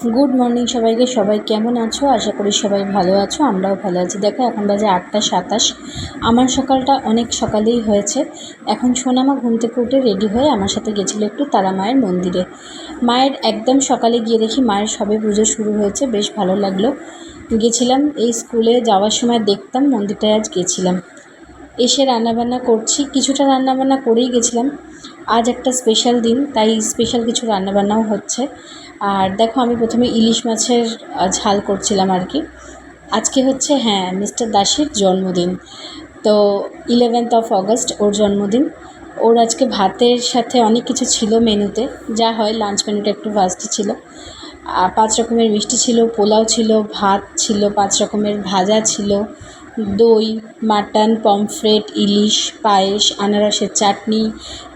Good morning সবাইকে। সবাই কেমন আছো? আশা করি সবাই ভালো আছো, আমরাও ভালো আছি। দেখো এখন বাজে 8টা 27। আমার সকালটা অনেক সকালেই হয়েছে। এখন সোনামা ঘুম থেকে উঠে রেডি হয়ে আমার সাথে গেছিলো একটু তারা মায়ের মন্দিরে। মায়ের একদম সকালে গিয়ে দেখি মায়ের সবে পুজো শুরু হয়েছে, বেশ ভালো লাগলো। গেছিলাম, এই স্কুলে যাওয়ার সময় দেখতাম মন্দিরটায় আজ গেছিলাম। এসে রান্নাবান্না করছি, কিছুটা রান্নাবান্না করেই গেছিলাম। আজ একটা স্পেশাল দিন, তাই স্পেশাল কিছু রান্নাবান্নাও হচ্ছে। আর দেখো আমি প্রথমে ইলিশ মাছের ঝাল করছিলাম আর কি। আজকে হচ্ছে মিস্টার দাসের জন্মদিন, তো 11th অগস্ট ওর জন্মদিন। ওর আজকে ভাতের সাথে অনেক কিছু ছিল মেনুতে, যা হয় লাঞ্চ মেনুটা একটু ফাস্ট ছিল। 5 রকমের মিষ্টি ছিল, পোলাও ছিল, ভাত ছিল, 5 রকমের ভাজা ছিল, দই, মাটন, পমফ্রেট, ইলিশ, পায়েস, আনারসের চাটনি,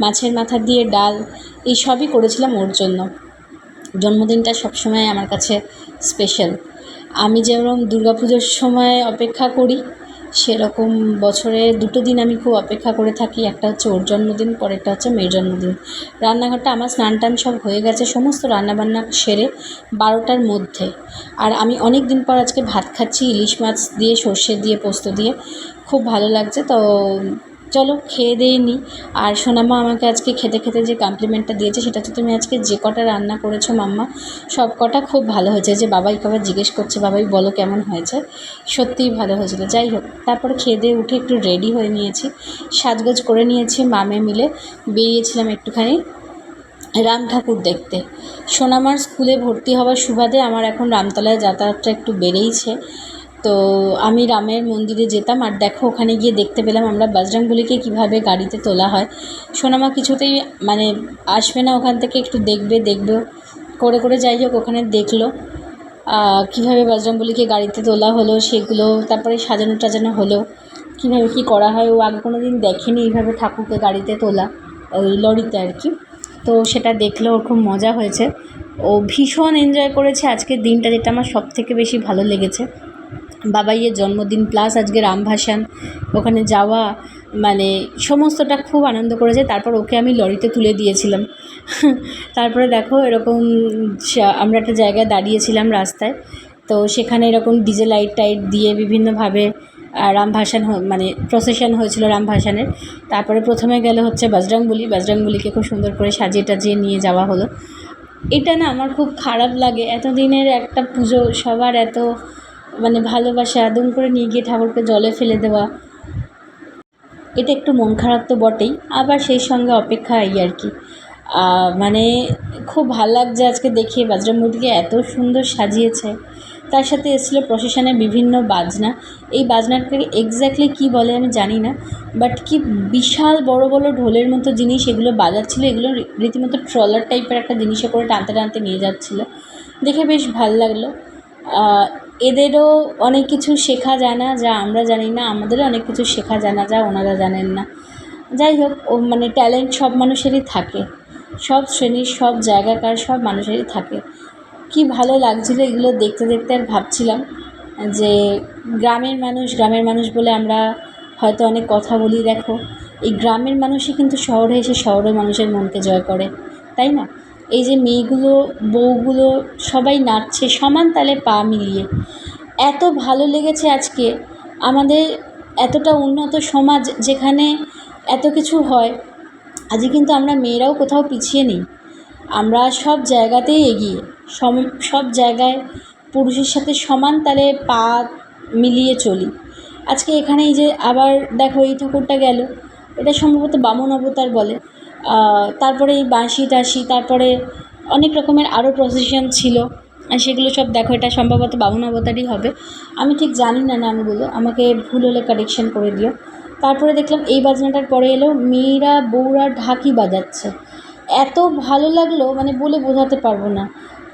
মাছের মাথা দিয়ে ডাল, এই সবই করেছিলাম ওর জন্য। জন্মদিনটা সবসময় আমার কাছে স্পেশাল। আমি যেরকম দুর্গাপুজোর সময় অপেক্ষা করি, সেরকম বছরে 2টো দিন আমি খুব অপেক্ষা করে থাকি। একটা হচ্ছে ওর জন্মদিন, পরেরটা হচ্ছে মেয়ের জন্মদিন। রান্নাঘরটা আমার স্নান টান সব হয়ে গেছে, সমস্ত রান্নাবান্না সেরে 12টার মধ্যে। আর আমি অনেক দিন পর আজকে ভাত খাচ্ছি ইলিশ মাছ দিয়ে, সর্ষে দিয়ে, পোস্ত দিয়ে, খুব ভালো লাগছে। তো চলো খেয়ে দিয়ে নিই। আর সোনামা আমাকে আজকে খেতে খেতে যে কমপ্লিমেন্টটা দিয়েছে সেটা হচ্ছে, তুমি আজকে যে কটা রান্না করেছো মাম্মা, সব কটা খুব ভালো হয়েছে। যে বাবাইকে আবার জিজ্ঞেস করছে, বাবাই বলো কেমন হয়েছে। সত্যিই ভালো হয়েছিল। যাই হোক, তারপরে খেয়ে দিয়ে উঠে একটু রেডি হয়ে নিয়েছি, সাজগোজ করে নিয়েছি। মামে মিলে বেরিয়েছিলাম একটুখানি রাম ঠাকুর দেখতে। সোনামার স্কুলে ভর্তি হওয়ার সুবাদে আমার এখন রামতলায় যাতায়াতটা একটু বেড়েইছে। তো আমি রামের মন্দিরে যেতাম, আর দেখো ওখানে গিয়ে দেখতে পেলাম আমরা বজরংবলীকে কীভাবে গাড়িতে তোলা হয়। সোনামা কিছুতেই আসবে না ওখান থেকে, একটু দেখবে করে করে যাই হোক ওখানে দেখলো কীভাবে বজরংবলীকে গাড়িতে তোলা হলো সেগুলো, তারপরে সাজানো টাজানো হলো, কীভাবে কী করা হয়। ও আগে কোনো দিন দেখেনি এইভাবে ঠাকুরকে গাড়িতে তোলা, ওই লরিতে আর কি। তো সেটা দেখলো, ওর খুব মজা হয়েছে, ও ভীষণ এনজয় করেছে আজকের দিনটা, যেটা আমার সবথেকে বেশি ভালো লেগেছে। বাবাইয়ের জন্মদিন প্লাস আজকে রামভাসান, ওখানে যাওয়া, সমস্তটা খুব আনন্দ করেছে। তারপর ওকে আমি লরিতে তুলে দিয়েছিলাম। তারপরে দেখো এরকম আমরা একটা জায়গায় দাঁড়িয়েছিলাম রাস্তায়, তো সেখানে এরকম ডিজে লাইট টাইট দিয়ে বিভিন্নভাবে রামভাসান প্রসেশন হয়েছিল রামভাসানের। তারপরে প্রথমে গেল হচ্ছে বজরংবলীকে খুব সুন্দর করে সাজিয়ে টাজিয়ে নিয়ে যাওয়া হলো। এটা না আমার খুব খারাপ লাগে, এতদিনের একটা পুজো, সবার এত ভালোবাসা, আদর করে নিয়ে গিয়ে ঠাকুরকে জলে ফেলে দেওয়া, এটা একটু মন খারাপ তো বটেই, আবার সেই সঙ্গে অপেক্ষা এই আর কি। খুব ভাল লাগছে আজকে দেখে বজরংবলীকে এত সুন্দর সাজিয়েছে। তার সাথে এসেছিলো প্রসেশনের বিভিন্ন বাজনা। এই বাজনাটাকে এক্স্যাক্টলি কী বলে আমি জানি না, বাট কি বিশাল বড় বড় ঢোলের মতো জিনিস এগুলো বাজাচ্ছিলো। এগুলো রীতিমতো ট্রলার টাইপের একটা জিনিসে করে টানতে টানতে নিয়ে যাচ্ছিলো, দেখে বেশ ভাল লাগলো। এদেরও অনেক কিছু শেখা জানা যা আমরা জানি না, আমাদেরও অনেক কিছু শেখা জানা যা ওনারা জানেন না। যাই হোক, ট্যালেন্ট সব মানুষেরই থাকে, সব শ্রেণীর, সব জায়গাকার সব মানুষেরই থাকে। কি ভালো লাগছিলো এগুলো দেখতে দেখতে। আর ভাবছিলাম যে গ্রামের মানুষ বলে আমরা হয়তো অনেক কথা বলি, দেখো এই গ্রামের মানুষই কিন্তু শহরে এসে শহরের মানুষের মনকে জয় করে, তাই না? এই যে মেয়েগুলো, বউগুলো সবাই নাচছে সমান তালে পা মিলিয়ে, এত ভালো লেগেছে আজকে। আমাদের এতটা উন্নত সমাজ যেখানে এত কিছু হয়, আজকে কিন্তু আমরা মেয়েরাও কোথাও পিছিয়ে নেই, আমরা সব জায়গাতেই এগিয়ে, সব জায়গায় পুরুষের সাথে সমান তালে পা মিলিয়ে চলি। আজকে এখানে এই যে আবার দেখো এই ঠাকুরটা গেল, এটা সম্ভবত বামন অবতার বলে। তারপরে এই বাঁশি টাশি, তারপরে অনেক রকমের আরও প্রসেশন ছিল, আর সেগুলো সব দেখো, এটা সম্ভবত বামন অবতারই হবে, আমি ঠিক জানি না নামগুলো, আমাকে ভুল হলে কারেকশন করে দিও। তারপরে দেখলাম এই বাজনাটার পরে এলো মেয়েরা বউরা ঢাকি বাজাচ্ছে, এত ভালো লাগলো বলে বোঝাতে পারবো না।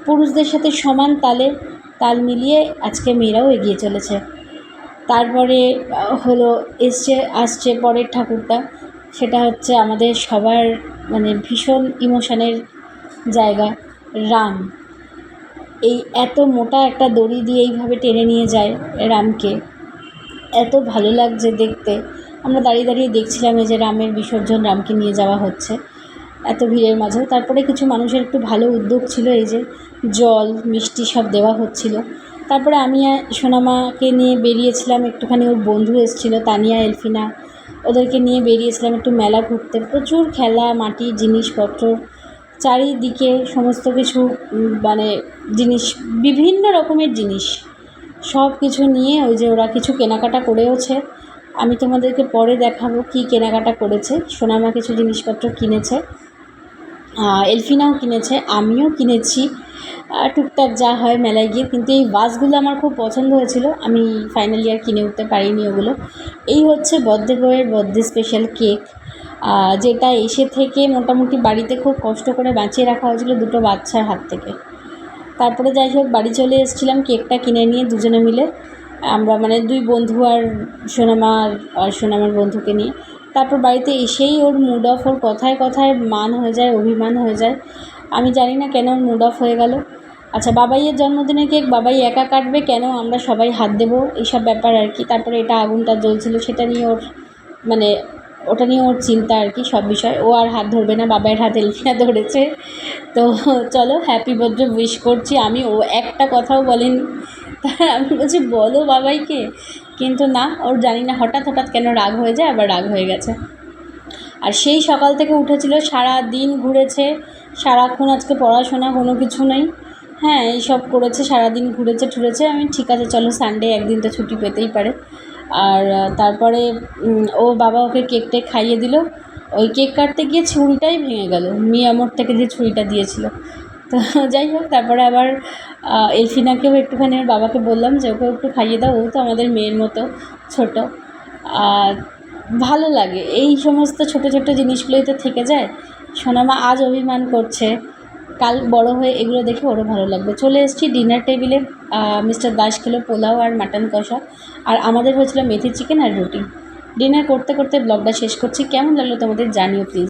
পুরুষদের সাথে সমান তালে তাল মিলিয়ে আজকে মেয়েরাও এগিয়ে চলেছে। তারপরে আসছে পরের ঠাকুরটা, সেটা হচ্ছে আমাদের সবার ভীষণ ইমোশনের জায়গা, রাম। এই এত মোটা একটা দড়ি দিয়ে এইভাবে টেনে নিয়ে যায় রামকে, এত ভালো লাগছে দেখতে। আমরা দাঁড়িয়ে দাঁড়িয়ে দেখছিলাম এই যে রামের বিসর্জন, রামকে নিয়ে যাওয়া হচ্ছে। এত ভিড়ের মাঝেও। তারপরে কিছু মানুষের একটু ভালো উদ্যোগ ছিল, এই যে জল মিষ্টি সব দেওয়া হচ্ছিল। তারপরে আমি সোনামাকে নিয়ে বেরিয়েছিলাম একটুখানি, ওর বন্ধু এসেছিলো তানিয়া, এলফিনা, ওদেরকে নিয়ে বেরিয়েছিলাম একটু মেলা ঘুরতে। প্রচুর খেলা, মাটির জিনিসপত্র, চারিদিকে সমস্ত কিছু মানে জিনিস, বিভিন্ন রকমের জিনিস, সব কিছু নিয়ে ওই যে ওরা কিছু কেনাকাটা করেওছে। আমি তোমাদেরকে পরে দেখাবো কী কেনাকাটা করেছে। সোনামা কিছু জিনিসপত্র কিনেছে, এলফিনাও কিনেছে, আমিও কিনেছি টুকটাক যা হয় মেলায় গিয়ে। কিন্তু এই ভাসগুলো আমার খুব পছন্দ হয়েছিল, আমি ফাইনালি আর কিনে উঠতে পারিনি ওগুলো। এই হচ্ছে বার্থডে বয়ের বার্থডে স্পেশাল কেক, যেটা এসে থেকে মোটামুটি বাড়িতে খুব কষ্ট করে বাঁচিয়ে রাখা হয়েছিল দুটো বাচ্চার হাত থেকে। তারপরে যাই হোক বাড়ি চলে এসেছিলাম কেকটা কিনে নিয়ে দুজনে মিলে, আমরা মানে দুই বন্ধু আর সোনামার বন্ধুকে নিয়ে। তারপর বাড়িতে এসেই ওর মুড অফ, ওর কথায় কথায় মান হয়ে যায়, অভিমান হয়ে যায়। আমি জানি না কেন ওর মুড অফ হয়ে গেল। আচ্ছা, বাবাইয়ের জন্মদিনের কেক বাবাই একা কাটবে কেন, আমরা সবাই হাত দেবো, এইসব ব্যাপার আর কি। তারপরে এটা আগুনটা জ্বলছিল, সেটা নিয়ে ওর মানে ওটা নিয়ে ওর চিন্তা আর কি, সব বিষয়। ও আর হাত ধরবে না, বাবাইয়ের হাত এলফিনা ধরেছে। তো চলো হ্যাপি বার্থডে উইশ করছি আমি। ও একটা কথাও বলেনি, তার আমি বলছি বলো বাবাইকে, কিন্তু না, ওর জানি না হঠাৎ হঠাৎ কেন রাগ হয়ে যায়, আবার রাগ হয়ে গেছে। আর সেই সকাল থেকে উঠেছিল, সারা দিন ঘুরেছে, সারাক্ষণ আজকে পড়াশোনা কোনো কিছু নেই, হ্যাঁ এইসব করেছে, সারাদিন ঘুরেছে ঠুরেছে। আমি ঠিক আছে চলো, সানডে একদিন তো ছুটি পেতেই পারে। আর তারপরে ও বাবা ওকে কেক খাইয়ে দিল। ওই কেক কাটতে গিয়ে ছুরিটাই ভেঙে গেল, মিয়ামোর থেকে যে ছুরিটা দিয়েছিল। তো যাই হোক, তারপরে আবার এলফিনাকেও একটুখানি ওর বাবাকে বললাম যে ওকেও একটু খাইয়ে দাও, ও তো আমাদের মেয়ের মতো ছোট। আর ভালো লাগে এই সমস্ত ছোট ছোট জিনিসগুলোই তো থেকে যায়। সোনামা আজ অভিমান করছে, কাল বড় হয়ে এগুলো দেখে ওরও ভালো লাগবে। চলে এসেছি ডিনার টেবিলে। মিস্টার দাস খেলো পোলাও আর মাটন কষা, আর আমাদের হয়েছিল মেথি চিকেন আর রুটি। ডিনার করতে করতে ব্লগটা শেষ করছি। কেমন লাগলো তোমাদের জানিও প্লিজ।